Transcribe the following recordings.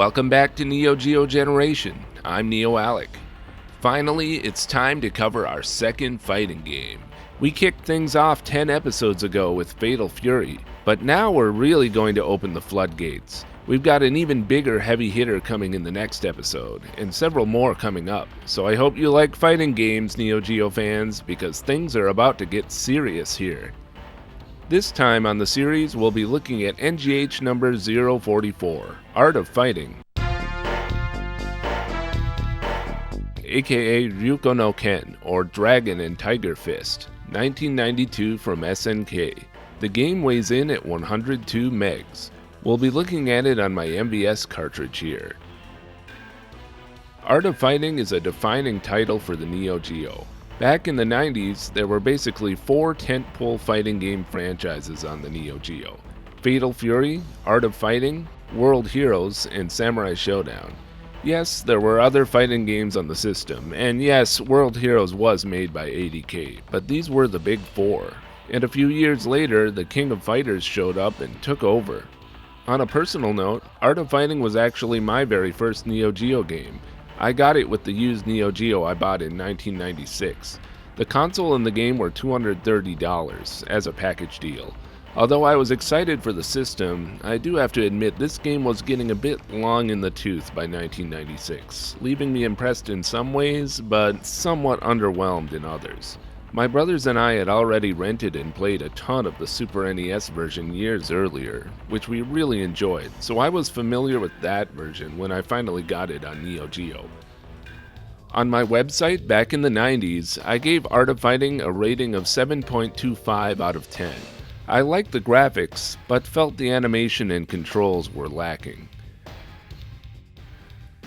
Welcome back to Neo Geo Generation. I'm Neo-Alec. Finally, it's time to cover our second fighting game. We kicked things off 10 episodes ago with Fatal Fury, but now we're really going to open the floodgates. We've got an even bigger heavy hitter coming in the next episode, and several more coming up, so I hope you like fighting games, Neo Geo fans, because things are about to get serious here. This time on the series, we'll be looking at NGH number 044, Art of Fighting, aka Ryuuko no Ken, or Dragon and Tiger Fist, 1992 from SNK. The game weighs in at 102 megs. We'll be looking at it on my MVS cartridge here. Art of Fighting is a defining title for the Neo Geo. Back in the 90s, there were basically 4 tentpole fighting game franchises on the Neo Geo: Fatal Fury, Art of Fighting, World Heroes, and Samurai Showdown. Yes, there were other fighting games on the system, and yes, World Heroes was made by ADK, but these were the big 4. And a few years later, the King of Fighters showed up and took over. On a personal note, Art of Fighting was actually my very first Neo Geo game. I got it with the used Neo Geo I bought in 1996. The console and the game were $230 as a package deal. Although I was excited for the system, I do have to admit this game was getting a bit long in the tooth by 1996, leaving me impressed in some ways, but somewhat underwhelmed in others. My brothers and I had already rented and played a ton of the Super NES version years earlier, which we really enjoyed, so I was familiar with that version when I finally got it on Neo Geo. On my website back in the 90s, I gave Art of Fighting a rating of 7.25 out of 10. I liked the graphics, but felt the animation and controls were lacking.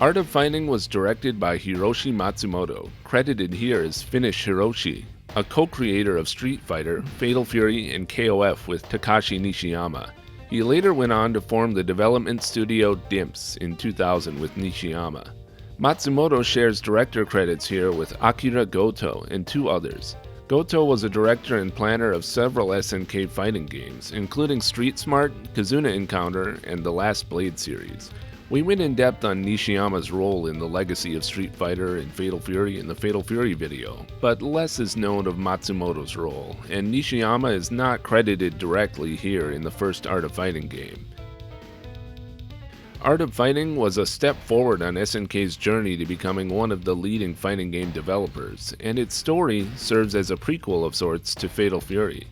Art of Fighting was directed by Hiroshi Matsumoto, credited here as Finnish Hiroshi, a co-creator of Street Fighter, Fatal Fury, and KOF with Takashi Nishiyama. He later went on to form the development studio DIMPS in 2000 with Nishiyama. Matsumoto shares director credits here with Akira Goto and 2 others. Goto was a director and planner of several SNK fighting games, including Street Smart, Kazuna Encounter, and the Last Blade series. We went in depth on Nishiyama's role in the legacy of Street Fighter and Fatal Fury in the Fatal Fury video, but less is known of Matsumoto's role, and Nishiyama is not credited directly here in the first Art of Fighting game. Art of Fighting was a step forward on SNK's journey to becoming one of the leading fighting game developers, and its story serves as a prequel of sorts to Fatal Fury.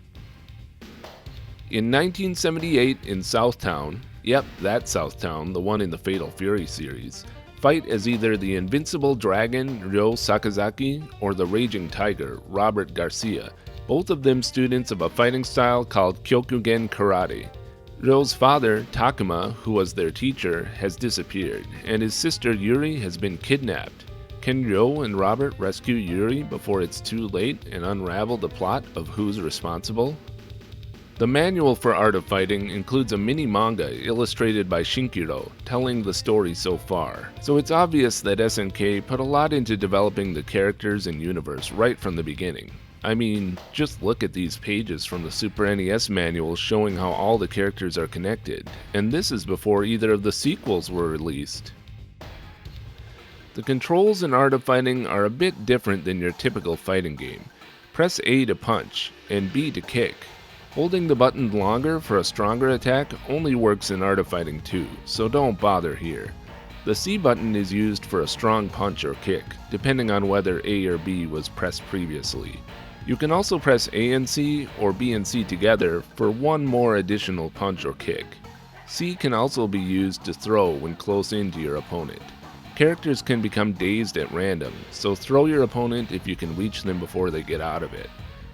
In 1978 in Southtown, yep, that Southtown, the one in the Fatal Fury series, fight as either the Invincible Dragon, Ryo Sakazaki, or the Raging Tiger, Robert Garcia, both of them students of a fighting style called Kyokugen Karate. Ryo's father, Takuma, who was their teacher, has disappeared, and his sister Yuri has been kidnapped. Can Ryo and Robert rescue Yuri before it's too late and unravel the plot of who's responsible? The manual for Art of Fighting includes a mini manga illustrated by Shinkiro, telling the story so far, so it's obvious that SNK put a lot into developing the characters and universe right from the beginning. I mean, just look at these pages from the Super NES manual showing how all the characters are connected, and this is before either of the sequels were released. The controls in Art of Fighting are a bit different than your typical fighting game. Press A to punch, and B to kick. Holding the button longer for a stronger attack only works in Art of Fighting 2, so don't bother here. The C button is used for a strong punch or kick, depending on whether A or B was pressed previously. You can also press A and C or B and C together for one more additional punch or kick. C can also be used to throw when close in to your opponent. Characters can become dazed at random, so throw your opponent if you can reach them before they get out of it.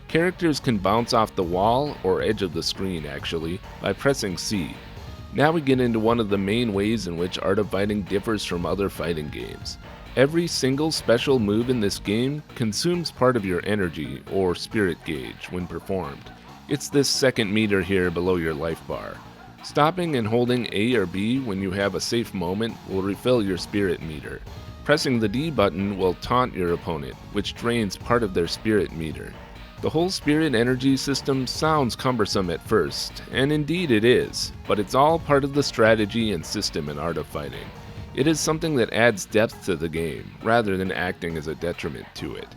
Characters can bounce off the wall or edge of the screen actually by pressing C. Now we get into one of the main ways in which Art of Fighting differs from other fighting games. Every single special move in this game consumes part of your energy or spirit gauge when performed. It's this second meter here below your life bar. Stopping and holding A or B when you have a safe moment will refill your spirit meter. Pressing the D button will taunt your opponent, which drains part of their spirit meter. The whole spirit energy system sounds cumbersome at first, and indeed it is, but it's all part of the strategy and system in Art of Fighting. It is something that adds depth to the game, rather than acting as a detriment to it.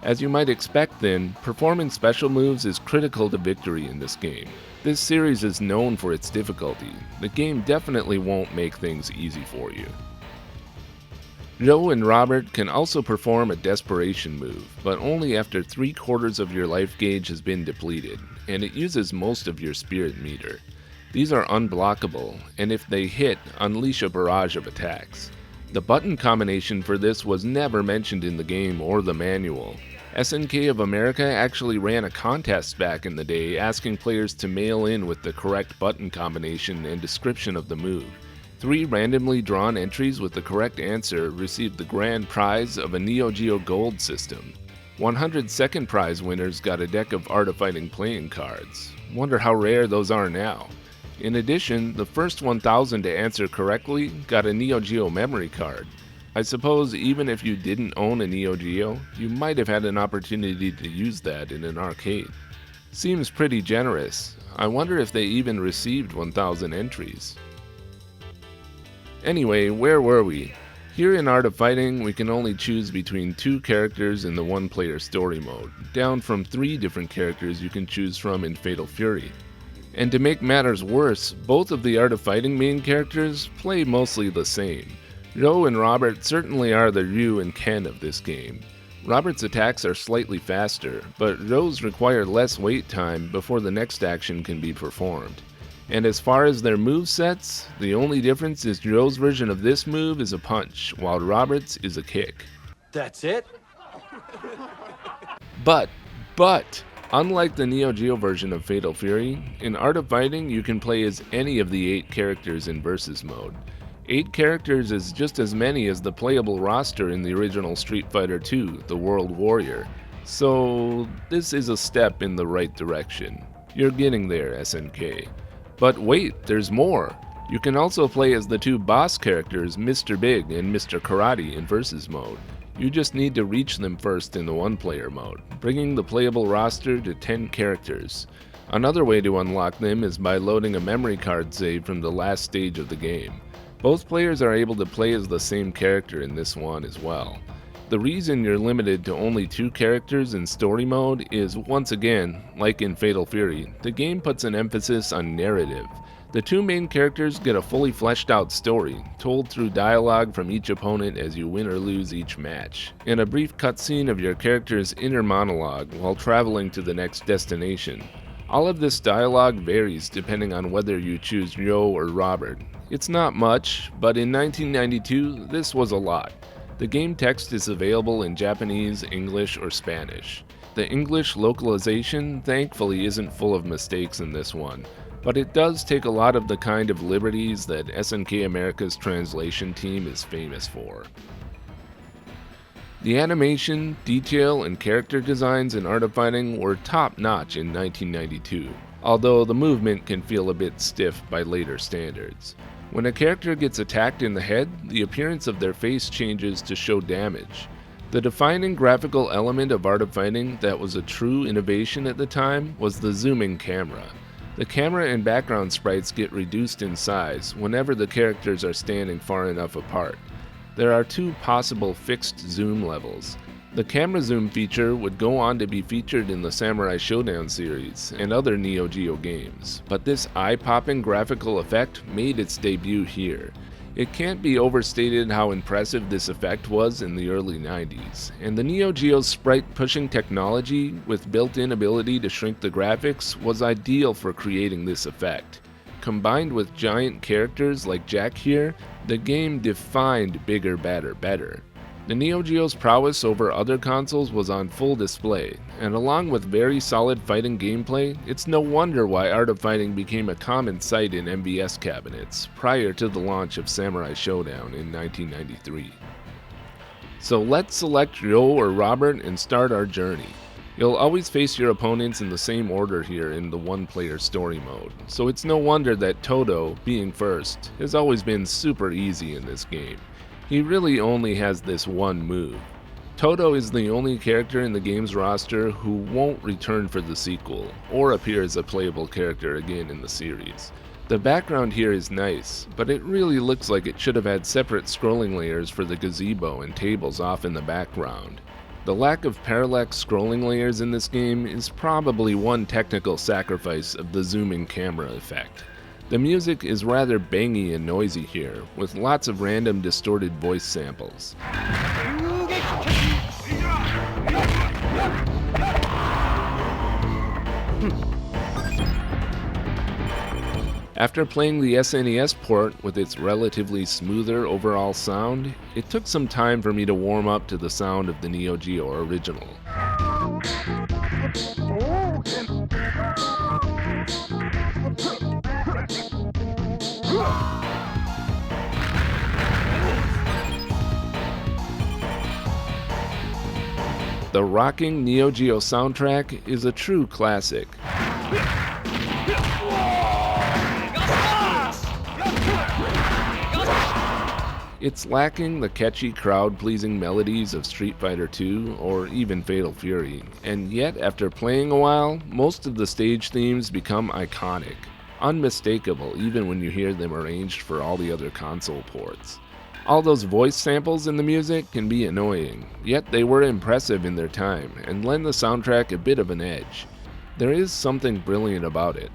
As you might expect then, performing special moves is critical to victory in this game. This series is known for its difficulty. The game definitely won't make things easy for you. Joe and Robert can also perform a desperation move, but only after 3/4 of your life gauge has been depleted, and it uses most of your spirit meter. These are unblockable, and if they hit, unleash a barrage of attacks. The button combination for this was never mentioned in the game or the manual. SNK of America actually ran a contest back in the day asking players to mail in with the correct button combination and description of the move. 3 randomly drawn entries with the correct answer received the grand prize of a Neo Geo Gold system. 100 second prize winners got a deck of Art of Fighting playing cards. Wonder how rare those are now. In addition, the first 1,000 to answer correctly got a Neo Geo memory card. I suppose even if you didn't own a Neo Geo, you might have had an opportunity to use that in an arcade. Seems pretty generous. I wonder if they even received 1,000 entries. Anyway, where were we? Here in Art of Fighting, we can only choose between 2 characters in the 1-player story mode, down from 3 different characters you can choose from in Fatal Fury. And to make matters worse, both of the Art of Fighting main characters play mostly the same. Joe and Robert certainly are the Ryu and Ken of this game. Robert's attacks are slightly faster, but Joe's require less wait time before the next action can be performed. And as far as their movesets, the only difference is Joe's version of this move is a punch, while Robert's is a kick. That's it? But, unlike the Neo Geo version of Fatal Fury, in Art of Fighting you can play as any of the 8 characters in Versus mode. 8 characters is just as many as the playable roster in the original Street Fighter II, the World Warrior. So this is a step in the right direction. You're getting there, SNK. But wait, there's more! You can also play as the 2 boss characters, Mr. Big and Mr. Karate in Versus mode. You just need to reach them first in the 1-player mode, bringing the playable roster to 10 characters. Another way to unlock them is by loading a memory card save from the last stage of the game. Both players are able to play as the same character in this one as well. The reason you're limited to only 2 characters in story mode is, once again, like in Fatal Fury, the game puts an emphasis on narrative. The 2 main characters get a fully fleshed out story, told through dialogue from each opponent as you win or lose each match, and a brief cutscene of your character's inner monologue while traveling to the next destination. All of this dialogue varies depending on whether you choose Joe or Robert. It's not much, but in 1992, this was a lot. The game text is available in Japanese, English, or Spanish. The English localization, thankfully, isn't full of mistakes in this one, but it does take a lot of the kind of liberties that SNK America's translation team is famous for. The animation, detail, and character designs in Art of Fighting were top-notch in 1992, although the movement can feel a bit stiff by later standards. When a character gets attacked in the head, the appearance of their face changes to show damage. The defining graphical element of Art of Fighting that was a true innovation at the time was the zooming camera. The camera and background sprites get reduced in size whenever the characters are standing far enough apart. There are 2 possible fixed zoom levels. The camera zoom feature would go on to be featured in the Samurai Showdown series and other Neo Geo games, but this eye-popping graphical effect made its debut here. It can't be overstated how impressive this effect was in the early 90s, and the Neo Geo's sprite-pushing technology with built-in ability to shrink the graphics was ideal for creating this effect. Combined with giant characters like Jack here, the game defined bigger, badder, better. The Neo Geo's prowess over other consoles was on full display, and along with very solid fighting gameplay, it's no wonder why Art of Fighting became a common sight in MVS cabinets prior to the launch of Samurai Showdown in 1993. So let's select Joe or Robert and start our journey. You'll always face your opponents in the same order here in the 1-player story mode, so it's no wonder that Todo, being first, has always been super easy in this game. He really only has this one move. Todo is the only character in the game's roster who won't return for the sequel, or appear as a playable character again in the series. The background here is nice, but it really looks like it should have had separate scrolling layers for the gazebo and tables off in the background. The lack of parallax scrolling layers in this game is probably one technical sacrifice of the zoom-in camera effect. The music is rather bangy and noisy here, with lots of random distorted voice samples. After playing the SNES port with its relatively smoother overall sound, it took some time for me to warm up to the sound of the Neo Geo original. The rocking Neo Geo soundtrack is a true classic. It's lacking the catchy crowd-pleasing melodies of Street Fighter II or even Fatal Fury, and yet after playing a while, most of the stage themes become iconic, unmistakable even when you hear them arranged for all the other console ports. All those voice samples in the music can be annoying, yet they were impressive in their time and lend the soundtrack a bit of an edge. There is something brilliant about it.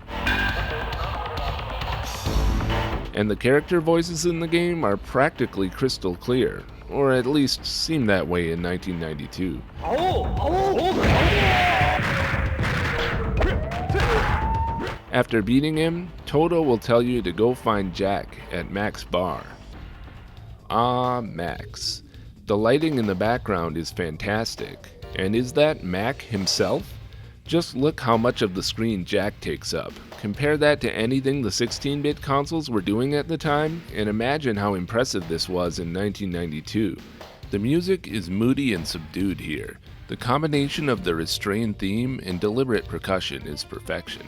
And the character voices in the game are practically crystal clear, or at least seemed that way in 1992. After beating him, Toto will tell you to go find Jack at Mac's bar. Ah, Max. The lighting in the background is fantastic. And is that Mac himself? Just look how much of the screen Jack takes up. Compare that to anything the 16-bit consoles were doing at the time, and imagine how impressive this was in 1992. The music is moody and subdued here. The combination of the restrained theme and deliberate percussion is perfection.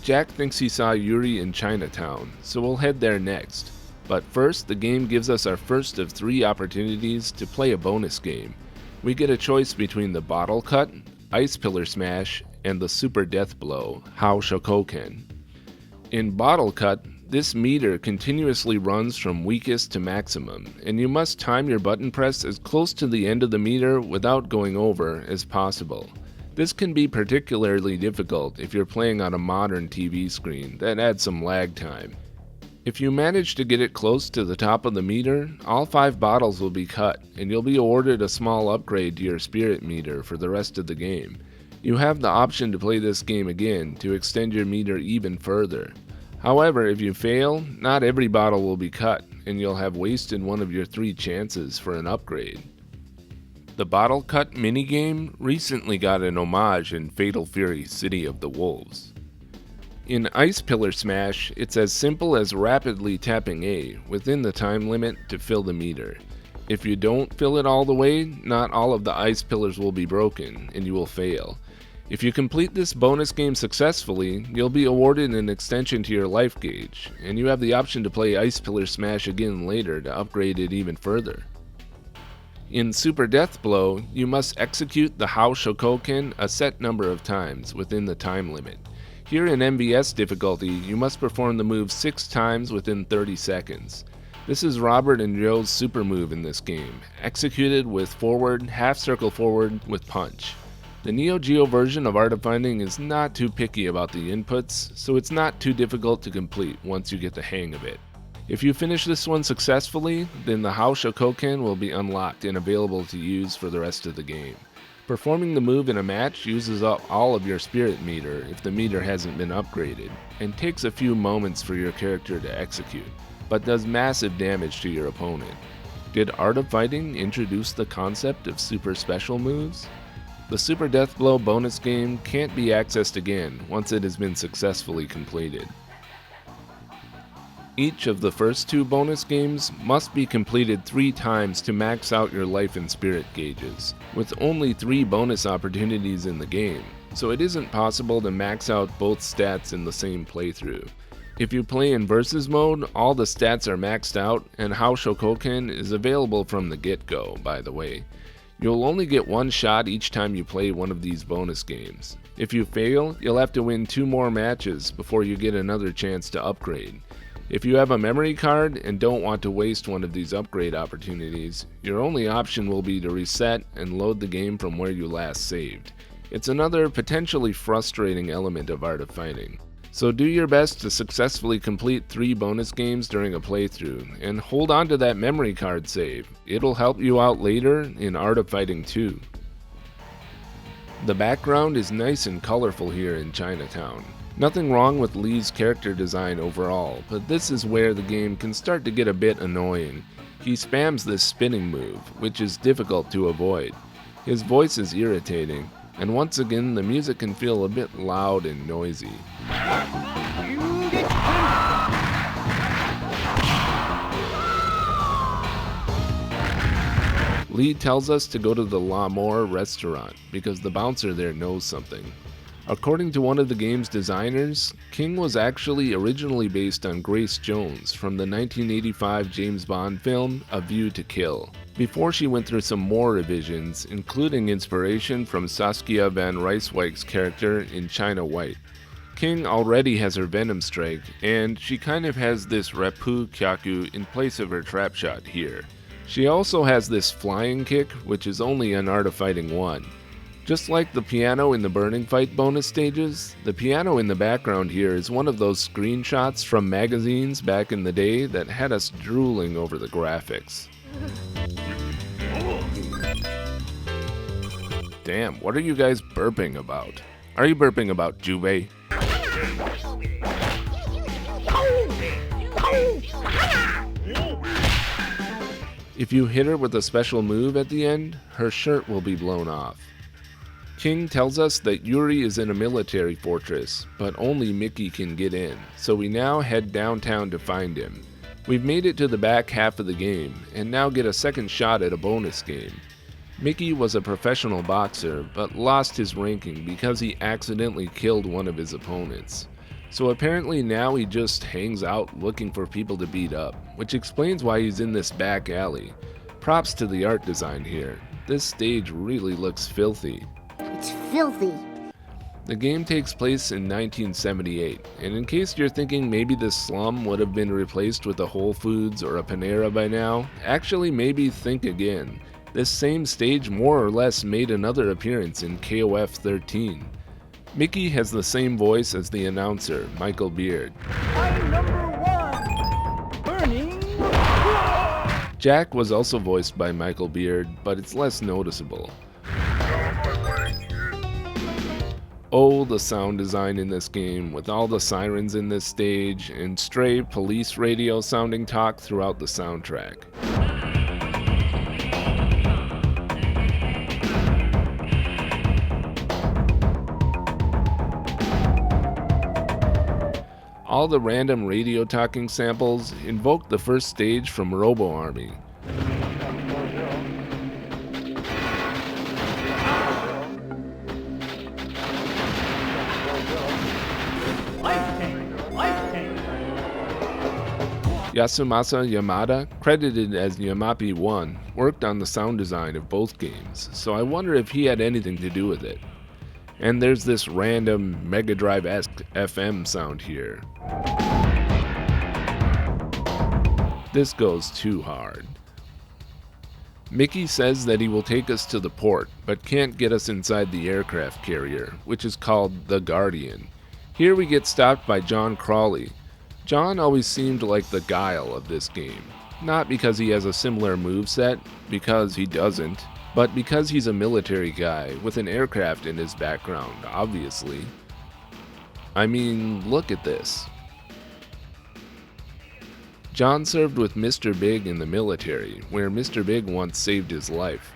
Jack thinks he saw Yuri in Chinatown, so we'll head there next. But first, the game gives us our first of 3 opportunities to play a bonus game. We get a choice between the Bottle Cut, Ice Pillar Smash, and the Super Death Blow, Hao Shokoken. In Bottle Cut, this meter continuously runs from weakest to maximum, and you must time your button press as close to the end of the meter without going over as possible. This can be particularly difficult if you're playing on a modern TV screen that adds some lag time. If you manage to get it close to the top of the meter, all 5 bottles will be cut, and you'll be awarded a small upgrade to your spirit meter for the rest of the game. You have the option to play this game again to extend your meter even further. However, if you fail, not every bottle will be cut, and you'll have wasted one of your 3 chances for an upgrade. The Bottle Cut minigame recently got an homage in Fatal Fury City of the Wolves. In Ice Pillar Smash, it's as simple as rapidly tapping A within the time limit to fill the meter. If you don't fill it all the way, not all of the ice pillars will be broken, and you will fail. If you complete this bonus game successfully, you'll be awarded an extension to your life gauge, and you have the option to play Ice Pillar Smash again later to upgrade it even further. In Super Death Blow, you must execute the Hao Shokoken a set number of times within the time limit. Here in MVS difficulty, you must perform the move 6 times within 30 seconds. This is Robert and Joe's super move in this game, executed with forward, half circle forward with punch. The Neo Geo version of Art of Fighting is not too picky about the inputs, so it's not too difficult to complete once you get the hang of it. If you finish this one successfully, then the Hao Shokoken will be unlocked and available to use for the rest of the game. Performing the move in a match uses up all of your spirit meter if the meter hasn't been upgraded, and takes a few moments for your character to execute, but does massive damage to your opponent. Did Art of Fighting introduce the concept of super special moves? The Super Death Blow bonus game can't be accessed again once it has been successfully completed. Each of the first 2 bonus games must be completed 3 times to max out your life and spirit gauges, with only 3 bonus opportunities in the game, so it isn't possible to max out both stats in the same playthrough. If you play in versus mode, all the stats are maxed out, and How Shokoken is available from the get-go, by the way. You'll only get one shot each time you play one of these bonus games. If you fail, you'll have to win 2 more matches before you get another chance to upgrade. If you have a memory card and don't want to waste one of these upgrade opportunities, your only option will be to reset and load the game from where you last saved. It's another potentially frustrating element of Art of Fighting. So do your best to successfully complete 3 bonus games during a playthrough, and hold on to that memory card save. It'll help you out later in Art of Fighting 2. The background is nice and colorful here in Chinatown. Nothing wrong with Lee's character design overall, but this is where the game can start to get a bit annoying. He spams this spinning move, which is difficult to avoid. His voice is irritating, and once again the music can feel a bit loud and noisy. Lee tells us to go to the L'Amour restaurant because the bouncer there knows something. According to one of the game's designers, King was actually originally based on Grace Jones from the 1985 James Bond film A View to Kill, before she went through some more revisions, including inspiration from Saskia van Rijswijk's character in China White. King already has her Venom Strike, and she kind of has this Rappu Kyaku in place of her Trap Shot here. She also has this Flying Kick, which is only in Art of Fighting 1. Just like the piano in the Burning Fight bonus stages, the piano in the background here is one of those screenshots from magazines back in the day that had us drooling over the graphics. Damn, what are you guys burping about? Are you burping about Juve? If you hit her with a special move at the end, her shirt will be blown off. King tells us that Yuri is in a military fortress, but only Mickey can get in, so we now head downtown to find him. We've made it to the back half of the game, and now get a second shot at a bonus game. Mickey was a professional boxer, but lost his ranking because he accidentally killed one of his opponents. So apparently now he just hangs out looking for people to beat up, which explains why he's in this back alley. Props to the art design here. This stage really looks filthy. It's filthy. The game takes place in 1978, and in case you're thinking maybe this slum would have been replaced with a Whole Foods or a Panera by now, actually maybe think again. This same stage more or less made another appearance in KOF 13. Mickey has the same voice as the announcer, Michael Beard. Fight number 1, Burning. Jack was also voiced by Michael Beard, but it's less noticeable. Oh, the sound design in this game, with all the sirens in this stage, and stray police radio sounding talk throughout the soundtrack. All the random radio talking samples invoke the first stage from Robo Army. Yasumasa Yamada, credited as Yamapi 1, worked on the sound design of both games, so I wonder if he had anything to do with it. And there's this random Mega Drive-esque FM sound here. This goes too hard. Mickey says that he will take us to the port, but can't get us inside the aircraft carrier, which is called the Guardian. Here we get stopped by John Crawley. John always seemed like the Guile of this game. Not because he has a similar moveset, because he doesn't, but because he's a military guy with an aircraft in his background, obviously. I mean, look at this. John served with Mr. Big in the military, where Mr. Big once saved his life.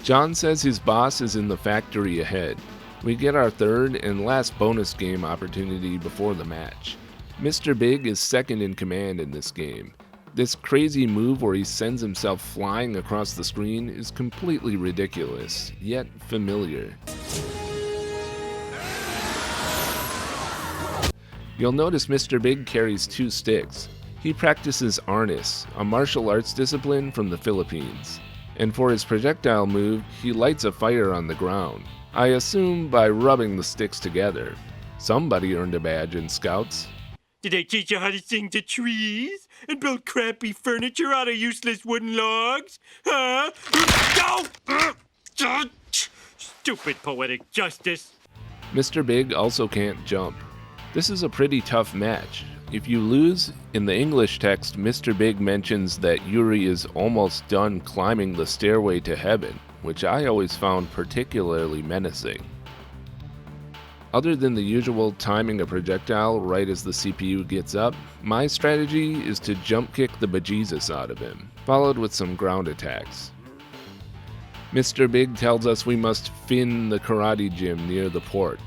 John says his boss is in the factory ahead. We get our third and last bonus game opportunity before the match. Mr. Big is second in command in this game. This crazy move where he sends himself flying across the screen is completely ridiculous, yet familiar. You'll notice Mr. Big carries 2 sticks. He practices arnis, a martial arts discipline from the Philippines. And for his projectile move, he lights a fire on the ground. I assume by rubbing the sticks together. Somebody earned a badge in Scouts. Did they teach you how to sing to trees and build crappy furniture out of useless wooden logs? Huh? No! Stupid poetic justice. Mr. Big also can't jump. This is a pretty tough match. If you lose, in the English text, Mr. Big mentions that Yuri is almost done climbing the stairway to heaven, which I always found particularly menacing. Other than the usual timing a projectile right as the CPU gets up, my strategy is to jump kick the bejesus out of him, followed with some ground attacks. Mr. Big tells us we must fin the karate gym near the port.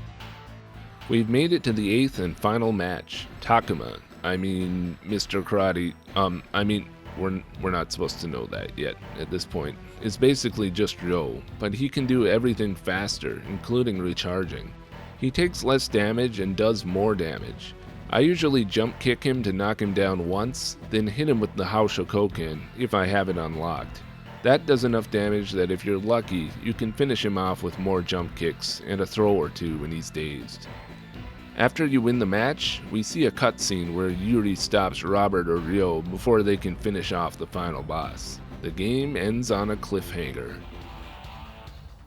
We've made it to the 8th and final match. Takuma, Mr. Karate, we're not supposed to know that yet at this point, is basically just Joe, but he can do everything faster, including recharging. He takes less damage and does more damage. I usually jump kick him to knock him down once, then hit him with the Haoshokoken if I have it unlocked. That does enough damage that if you're lucky, you can finish him off with more jump kicks and a throw or two when he's dazed. After you win the match, we see a cutscene where Yuri stops Robert or Ryo before they can finish off the final boss. The game ends on a cliffhanger.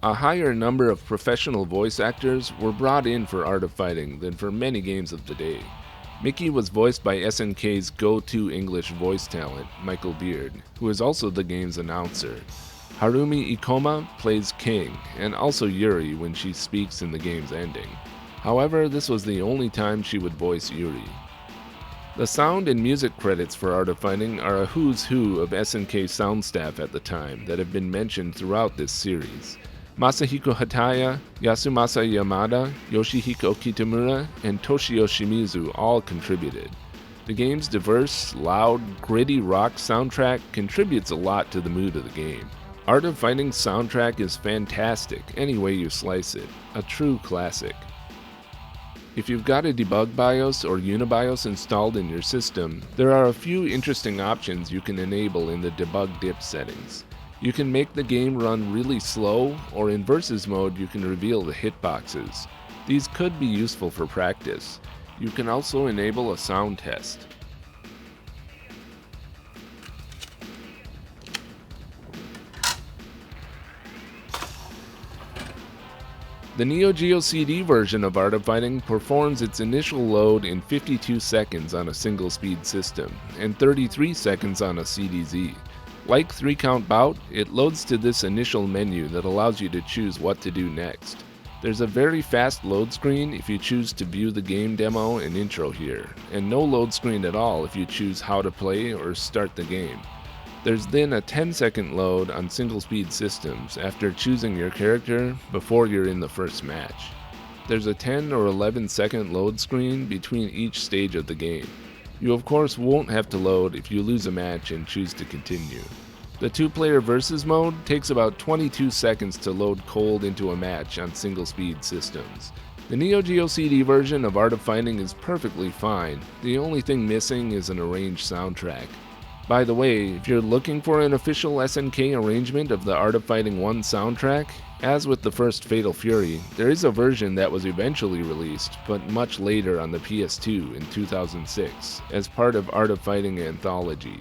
A higher number of professional voice actors were brought in for Art of Fighting than for many games of the day. Mickey was voiced by SNK's go-to English voice talent, Michael Beard, who is also the game's announcer. Harumi Ikoma plays King, and also Yuri when she speaks in the game's ending. However, this was the only time she would voice Yuri. The sound and music credits for Art of Fighting are a who's who of SNK sound staff at the time that have been mentioned throughout this series. Masahiko Hataya, Yasumasa Yamada, Yoshihiko Kitamura, and Toshio Shimizu all contributed. The game's diverse, loud, gritty rock soundtrack contributes a lot to the mood of the game. Art of Fighting's soundtrack is fantastic any way you slice it, a true classic. If you've got a debug BIOS or Unibios installed in your system, there are a few interesting options you can enable in the debug dip settings. You can make the game run really slow, or in versus mode you can reveal the hitboxes. These could be useful for practice. You can also enable a sound test. The Neo Geo CD version of Art of Fighting performs its initial load in 52 seconds on a single-speed system, and 33 seconds on a CDZ. Like 3-count bout, it loads to this initial menu that allows you to choose what to do next. There's a very fast load screen if you choose to view the game demo and intro here, and no load screen at all if you choose how to play or start the game. There's then a 10-second load on single-speed systems after choosing your character before you're in the first match. There's a 10 or 11-second load screen between each stage of the game. You of course won't have to load if you lose a match and choose to continue. The 2-player versus mode takes about 22 seconds to load cold into a match on single-speed systems. The Neo Geo CD version of Art of Fighting is perfectly fine. The only thing missing is an arranged soundtrack. By the way, if you're looking for an official SNK arrangement of the Art of Fighting 1 soundtrack, as with the first Fatal Fury, there is a version that was eventually released, but much later on the PS2 in 2006, as part of Art of Fighting Anthology.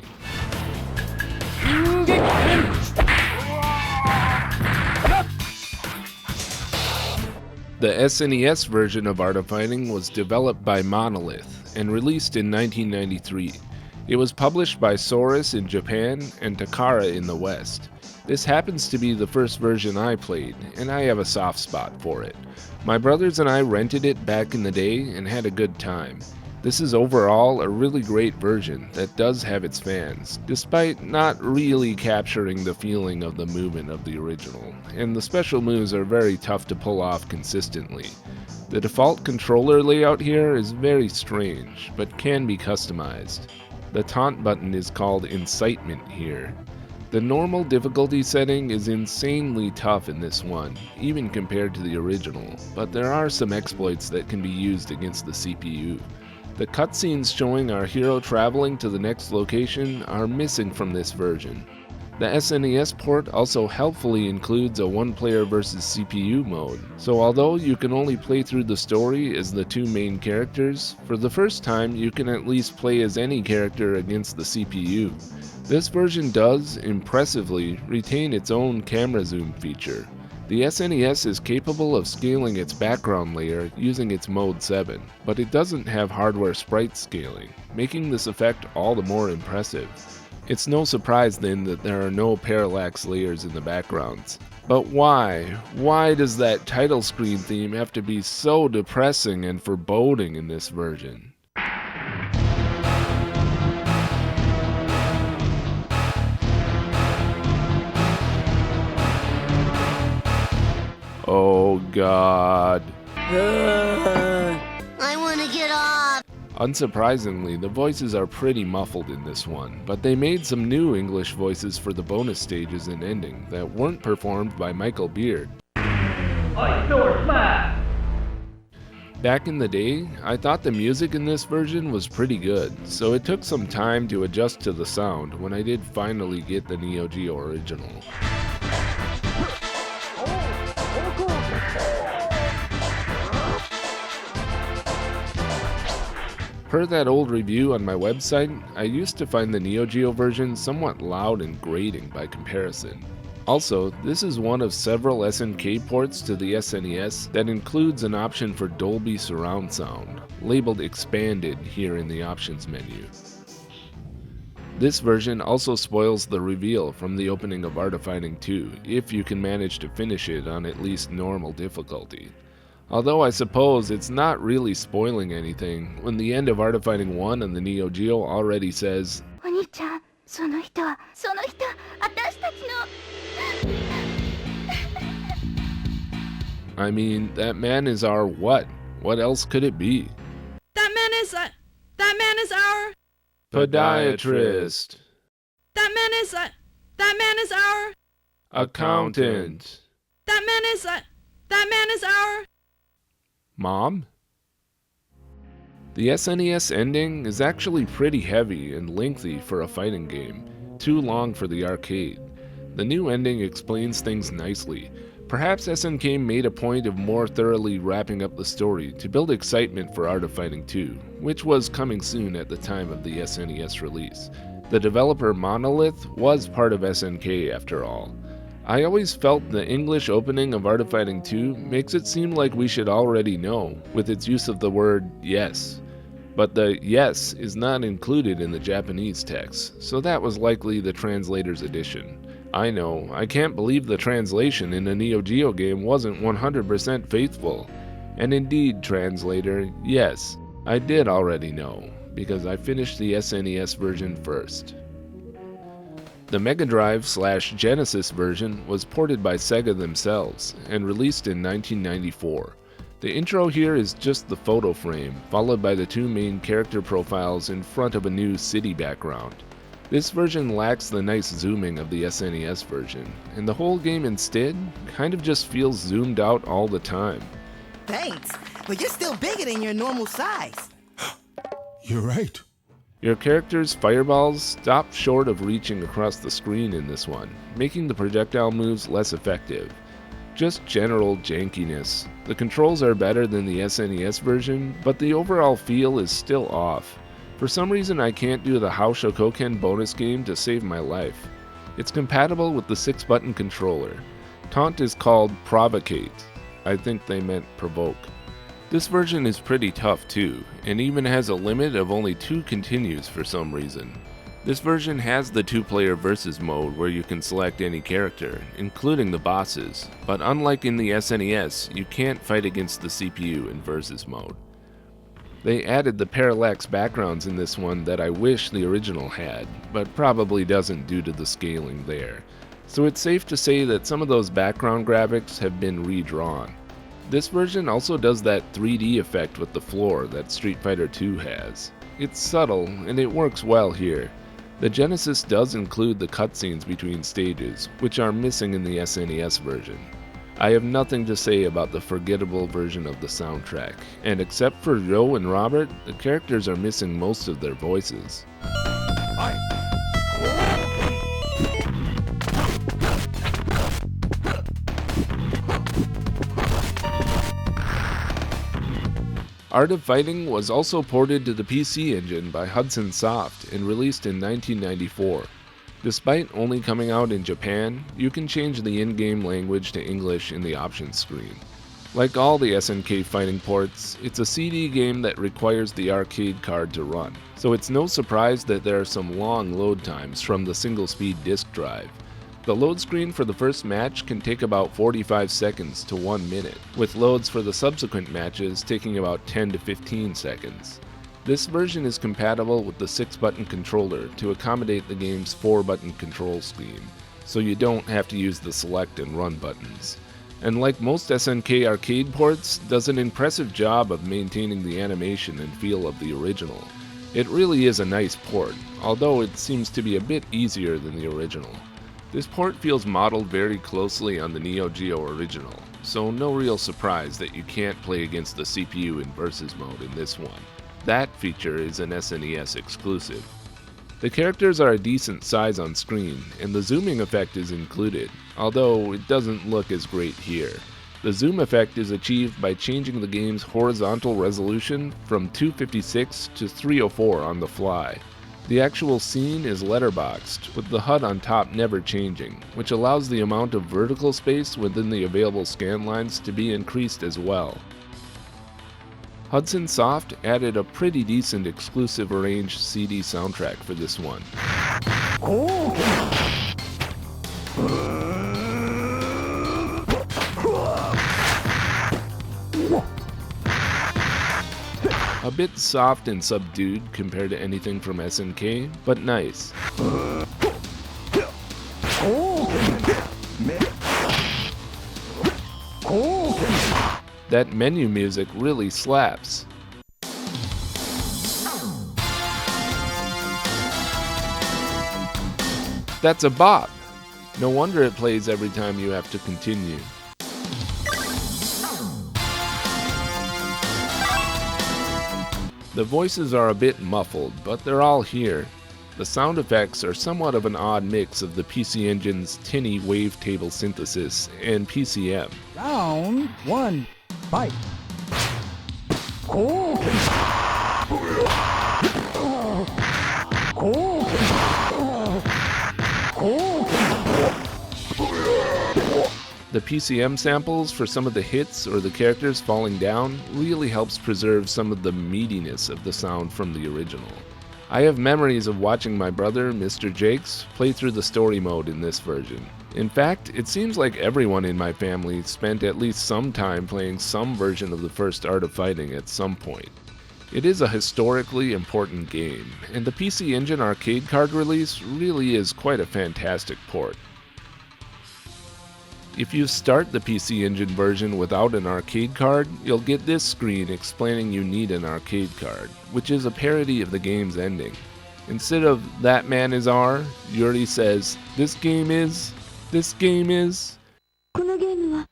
The SNES version of Art of Fighting was developed by Monolith and released in 1993. It was published by Saurus in Japan and Takara in the West. This happens to be the first version I played, and I have a soft spot for it. My brothers and I rented it back in the day and had a good time. This is overall a really great version that does have its fans, despite not really capturing the feeling of the movement of the original, and the special moves are very tough to pull off consistently. The default controller layout here is very strange, but can be customized. The taunt button is called Incitement here. The normal difficulty setting is insanely tough in this one, even compared to the original, but there are some exploits that can be used against the CPU. The cutscenes showing our hero traveling to the next location are missing from this version. The SNES port also helpfully includes a one-player versus CPU mode, so although you can only play through the story as the two main characters, for the first time you can at least play as any character against the CPU. This version does, impressively, retain its own camera zoom feature. The SNES is capable of scaling its background layer using its Mode 7, but it doesn't have hardware sprite scaling, making this effect all the more impressive. It's no surprise then that there are no parallax layers in the backgrounds. But why? Why does that title screen theme have to be so depressing and foreboding in this version? Oh God. I want to get off. Unsurprisingly, the voices are pretty muffled in this one, but they made some new English voices for the bonus stages and ending that weren't performed by Michael Beard. Back in the day, I thought the music in this version was pretty good, so it took some time to adjust to the sound when I did finally get the Neo Geo original. Per that old review on my website, I used to find the Neo Geo version somewhat loud and grating by comparison. Also, this is one of several SNK ports to the SNES that includes an option for Dolby surround sound, labeled Expanded here in the options menu. This version also spoils the reveal from the opening of Art of Fighting 2, if you can manage to finish it on at least normal difficulty. Although I suppose it's not really spoiling anything when the end of Art of Fighting 1 on the Neo Geo already says, "お兄ちゃん、その人、私たちの." I mean, that man is our what? What else could it be? That man is our Podiatrist. That man is our Accountant. That man is our Mom? The SNES ending is actually pretty heavy and lengthy for a fighting game, too long for the arcade. The new ending explains things nicely. Perhaps SNK made a point of more thoroughly wrapping up the story to build excitement for Art of Fighting 2, which was coming soon at the time of the SNES release. The developer Monolith was part of SNK after all. I always felt the English opening of Art of Fighting 2 makes it seem like we should already know, with its use of the word yes. But the yes is not included in the Japanese text, so that was likely the translator's addition. I know, I can't believe the translation in a Neo Geo game wasn't 100% faithful. And indeed, translator, yes, I did already know, because I finished the SNES version first. The Mega Drive/Genesis version was ported by Sega themselves and released in 1994. The intro here is just the photo frame, followed by the two main character profiles in front of a new city background. This version lacks the nice zooming of the SNES version, and the whole game instead kind of just feels zoomed out all the time. Thanks, but you're still bigger than your normal size. You're right. Your character's fireballs stop short of reaching across the screen in this one, making the projectile moves less effective. Just general jankiness. The controls are better than the SNES version, but the overall feel is still off. For some reason I can't do the How Shokoken bonus game to save my life. It's compatible with the 6-button controller. Taunt is called Provocate. I think they meant provoke. This version is pretty tough too, and even has a limit of only 2 continues for some reason. This version has the 2-player versus mode where you can select any character, including the bosses, but unlike in the SNES, you can't fight against the CPU in versus mode. They added the parallax backgrounds in this one that I wish the original had, but probably doesn't due to the scaling there. So it's safe to say that some of those background graphics have been redrawn. This version also does that 3D effect with the floor that Street Fighter II has. It's subtle, and it works well here. The Genesis does include the cutscenes between stages, which are missing in the SNES version. I have nothing to say about the forgettable version of the soundtrack, and except for Joe and Robert, the characters are missing most of their voices. Art of Fighting was also ported to the PC Engine by Hudson Soft and released in 1994. Despite only coming out in Japan, you can change the in-game language to English in the options screen. Like all the SNK fighting ports, it's a CD game that requires the arcade card to run, so it's no surprise that there are some long load times from the single-speed disk drive. The load screen for the first match can take about 45 seconds to 1 minute, with loads for the subsequent matches taking about 10 to 15 seconds. This version is compatible with the 6-button controller to accommodate the game's 4-button control scheme, so you don't have to use the select and run buttons. And like most SNK arcade ports, does an impressive job of maintaining the animation and feel of the original. It really is a nice port, although it seems to be a bit easier than the original. This port feels modeled very closely on the Neo Geo original, so no real surprise that you can't play against the CPU in Versus mode in this one. That feature is an SNES exclusive. The characters are a decent size on screen, and the zooming effect is included, although it doesn't look as great here. The zoom effect is achieved by changing the game's horizontal resolution from 256 to 304 on the fly. The actual scene is letterboxed, with the HUD on top never changing, which allows the amount of vertical space within the available scan lines to be increased as well. Hudson Soft added a pretty decent exclusive arranged CD soundtrack for this one. A bit soft and subdued compared to anything from SNK, but nice. That menu music really slaps. That's a bop. No wonder it plays every time you have to continue. The voices are a bit muffled, but they're all here. The sound effects are somewhat of an odd mix of the PC Engine's tinny wavetable synthesis and PCM. Round 1. Fight. The PCM samples for some of the hits or the characters falling down really helps preserve some of the meatiness of the sound from the original. I have memories of watching my brother, Mr. Jakes, play through the story mode in this version. In fact, it seems like everyone in my family spent at least some time playing some version of the first Art of Fighting at some point. It is a historically important game, and the PC Engine arcade card release really is quite a fantastic port. If you start the PC Engine version without an arcade card, you'll get this screen explaining you need an arcade card, which is a parody of the game's ending. Instead of "that man is R," Yuri says, "this game is." このゲームは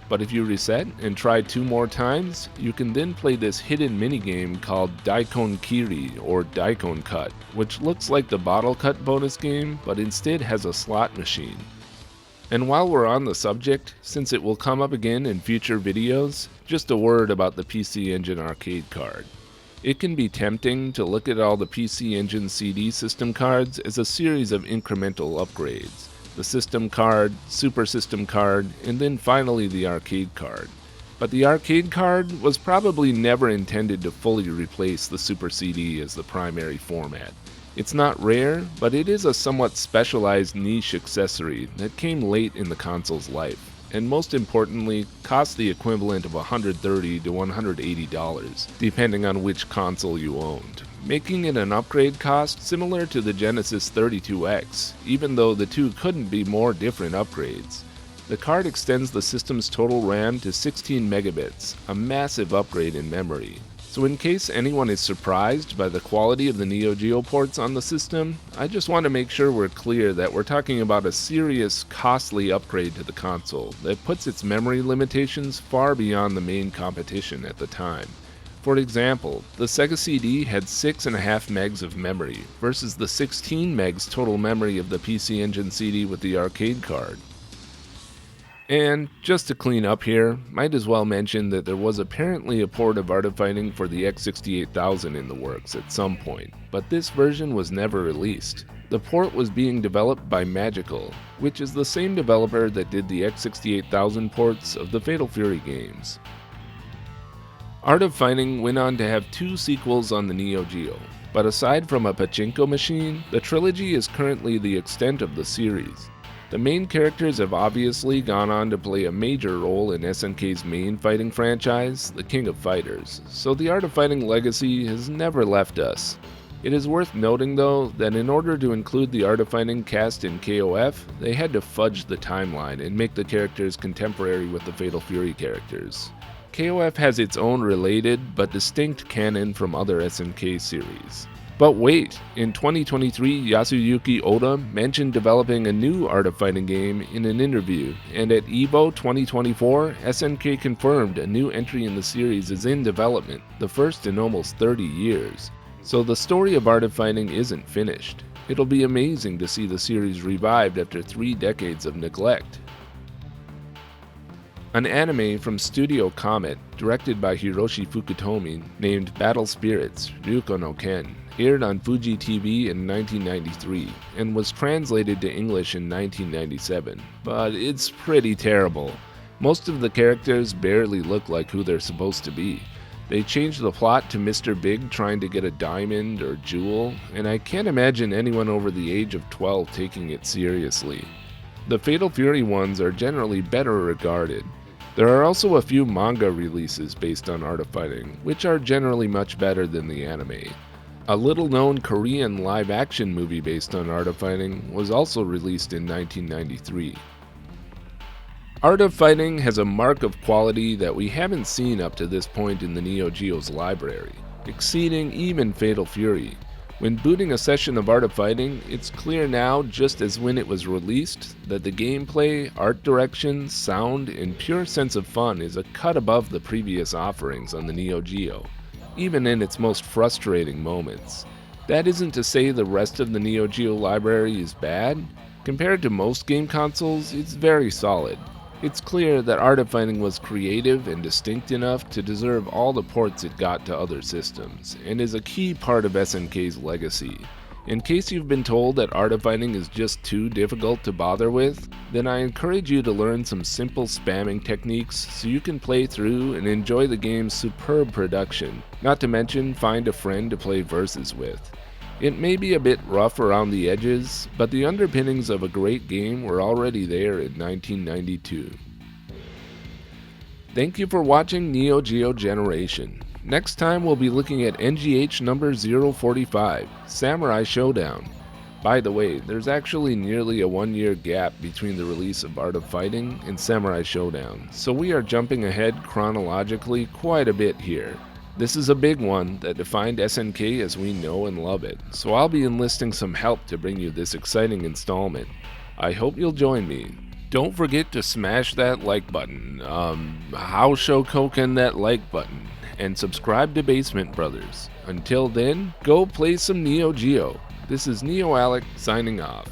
But if you reset and try 2 more times, you can then play this hidden minigame called Daikon Kiri or Daikon Cut, which looks like the Bottle Cut bonus game, but instead has a slot machine. And while we're on the subject, since it will come up again in future videos, just a word about the PC Engine arcade card. It can be tempting to look at all the PC Engine CD system cards as a series of incremental upgrades. The system card, super system card, and then finally the arcade card. But the arcade card was probably never intended to fully replace the Super CD as the primary format. It's not rare, but it is a somewhat specialized niche accessory that came late in the console's life, and most importantly, cost the equivalent of $130 to $180, depending on which console you owned, making it an upgrade cost similar to the Genesis 32X, even though the two couldn't be more different upgrades. The card extends the system's total RAM to 16 megabits, a massive upgrade in memory. So in case anyone is surprised by the quality of the Neo Geo ports on the system, I just want to make sure we're clear that we're talking about a serious, costly upgrade to the console that puts its memory limitations far beyond the main competition at the time. For example, the Sega CD had 6.5 megs of memory versus the 16 megs total memory of the PC Engine CD with the arcade card. And just to clean up here, might as well mention that there was apparently a port of Art of Fighting for the X68000 in the works at some point, but this version was never released. The port was being developed by Magical, which is the same developer that did the X68000 ports of the Fatal Fury games. Art of Fighting went on to have 2 sequels on the Neo Geo, but aside from a pachinko machine, the trilogy is currently the extent of the series. The main characters have obviously gone on to play a major role in SNK's main fighting franchise, the King of Fighters, so the Art of Fighting legacy has never left us. It is worth noting though that in order to include the Art of Fighting cast in KOF, they had to fudge the timeline and make the characters contemporary with the Fatal Fury characters. KOF has its own related but distinct canon from other SNK series. But wait, in 2023, Yasuyuki Oda mentioned developing a new Art of Fighting game in an interview, and at EVO 2024, SNK confirmed a new entry in the series is in development, the first in almost 30 years. So the story of Art of Fighting isn't finished. It'll be amazing to see the series revived after 3 decades of neglect. An anime from Studio Comet, directed by Hiroshi Fukutomi, named Battle Spirits, Ryuuko no Ken, aired on Fuji TV in 1993 and was translated to English in 1997, but it's pretty terrible. Most of the characters barely look like who they're supposed to be. They changed the plot to Mr. Big trying to get a diamond or jewel, and I can't imagine anyone over the age of 12 taking it seriously. The Fatal Fury ones are generally better regarded. There are also a few manga releases based on Art of Fighting, which are generally much better than the anime. A little-known Korean live-action movie based on Art of Fighting was also released in 1993. Art of Fighting has a mark of quality that we haven't seen up to this point in the Neo Geo's library, exceeding even Fatal Fury. When booting a session of Art of Fighting, it's clear now, just as when it was released, that the gameplay, art direction, sound, and pure sense of fun is a cut above the previous offerings on the Neo Geo, even in its most frustrating moments. That isn't to say the rest of the Neo Geo library is bad. Compared to most game consoles, it's very solid. It's clear that Art of Fighting was creative and distinct enough to deserve all the ports it got to other systems, and is a key part of SNK's legacy. In case you've been told that Art of Fighting is just too difficult to bother with, then I encourage you to learn some simple spamming techniques so you can play through and enjoy the game's superb production, not to mention find a friend to play versus with. It may be a bit rough around the edges, but the underpinnings of a great game were already there in 1992. Thank you for watching Neo Geo Generation. Next time we'll be looking at NGH-045, Samurai Showdown. By the way, there's actually nearly a 1-year gap between the release of Art of Fighting and Samurai Showdown, so we are jumping ahead chronologically quite a bit here. This is a big one that defined SNK as we know and love it, so I'll be enlisting some help to bring you this exciting installment. I hope you'll join me. Don't forget to smash that like button, how shokoken that like button, and subscribe to Basement Brothers. Until then, go play some Neo Geo. This is Neo-Alec signing off.